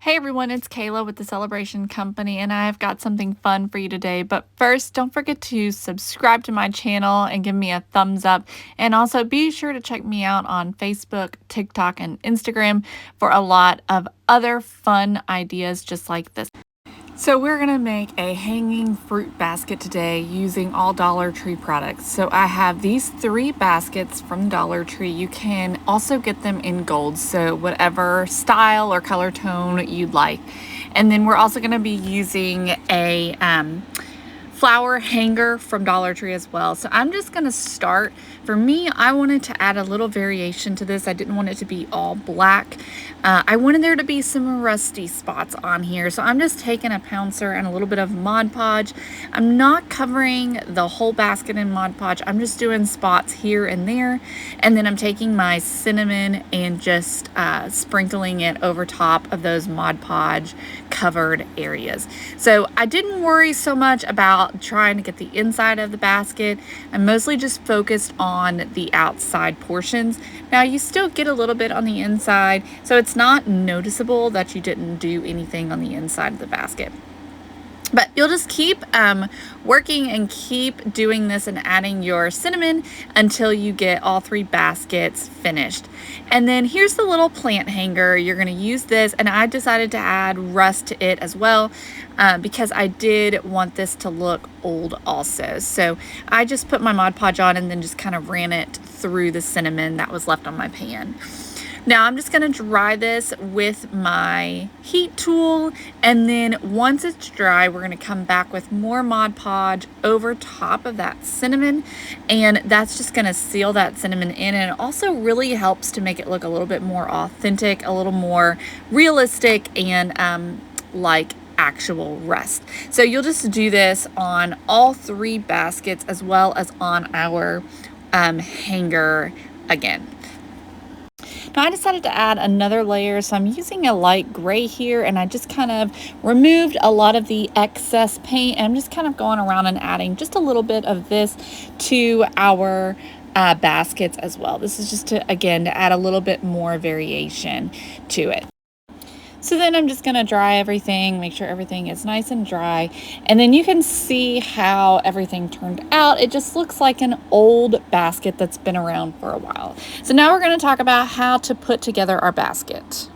Hey everyone, it's Kayla with the Celebration Company, and I've got something fun for you today. But first, don't forget to subscribe to my channel and give me a thumbs up. And also be sure to check me out on Facebook, TikTok, and Instagram for a lot of other fun ideas just like this. So we're gonna make a hanging fruit basket today using all Dollar Tree products. So I have these 3 baskets from Dollar Tree. You can also get them in gold, so whatever style or color tone you'd like. And then we're also gonna be using a flower hanger from Dollar Tree as well. So I'm just gonna start. For me, I wanted to add a little variation to this. I didn't want it to be all black. I wanted there to be some rusty spots on here. So I'm just taking a pouncer and a little bit of Mod Podge. I'm not covering the whole basket in Mod Podge. I'm just doing spots here and there. And then I'm taking my cinnamon and just sprinkling it over top of those Mod Podge covered areas. So I didn't worry so much about trying to get the inside of the basket. I'm mostly just focused on the outside portions. Now you still get a little bit on the inside, so it's not noticeable that you didn't do anything on the inside of the basket. But you'll just keep working and keep doing this and adding your cinnamon until you get all 3 baskets finished. And then here's the little plant hanger. You're going to use this, and I decided to add rust to it as well because I did want this to look old also. So I just put my Mod Podge on and then just kind of ran it through the cinnamon that was left on my pan. Now I'm just going to dry this with my heat tool, and then once it's dry, we're going to come back with more Mod Podge over top of that cinnamon, and that's just going to seal that cinnamon in, and it also really helps to make it look a little bit more authentic, a little more realistic, and like actual rust. So you'll just do this on all 3 baskets as well as on our hanger again. Now I decided to add another layer, so I'm using a light gray here, and I just kind of removed a lot of the excess paint, and I'm just kind of going around and adding just a little bit of this to our baskets as well. This is just to, again, to add a little bit more variation to it. So then I'm just going to dry everything, make sure everything is nice and dry. And then you can see how everything turned out. It just looks like an old basket that's been around for a while. So now we're going to talk about how to put together our basket.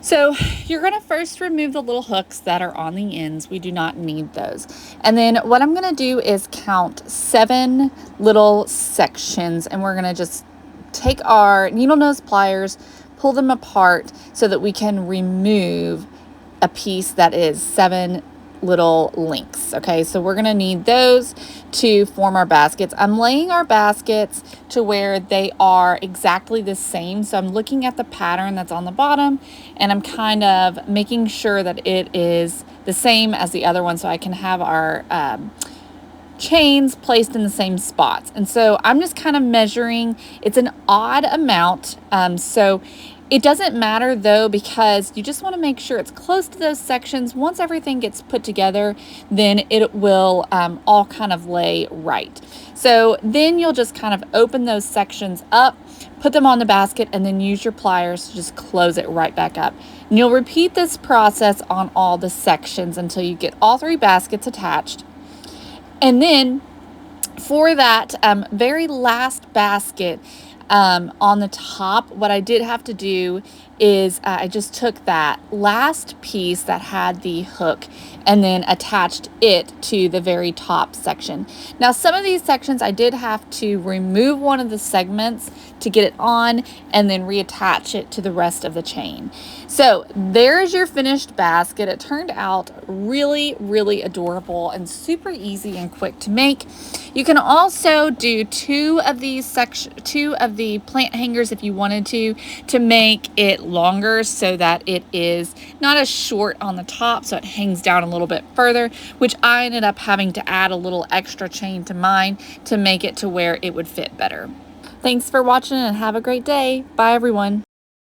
So you're going to first remove the little hooks that are on the ends. We do not need those. And then what I'm going to do is count 7 little sections, and we're going to just take our needle nose pliers, pull them apart so that we can remove a piece that is 7 little links. Okay, so we're gonna need those to form our baskets. I'm laying our baskets to where they are exactly the same. So I'm looking at the pattern that's on the bottom, and I'm kind of making sure that it is the same as the other one so I can have our chains placed in the same spots. And so I'm just kind of measuring. It's an odd amount, so it doesn't matter though, because you just want to make sure it's close to those sections. Once everything gets put together, then it will all kind of lay right. So then you'll just kind of open those sections up, put them on the basket, and then use your pliers to just close it right back up. And you'll repeat this process on all the sections until you get all 3 baskets attached. And then for that very last basket on the top, what I did have to do is I just took that last piece that had the hook and then attached it to the very top section. Now, some of these sections I did have to remove one of the segments to get it on and then reattach it to the rest of the chain. So there's your finished basket. It turned out really, really adorable and super easy and quick to make. You can also do 2 of the plant hangers if you wanted to make it longer so that it is not as short on the top, so it hangs down a little bit further, which I ended up having to add a little extra chain to mine to make it to where it would fit better. Thanks for watching and have a great day. Bye everyone.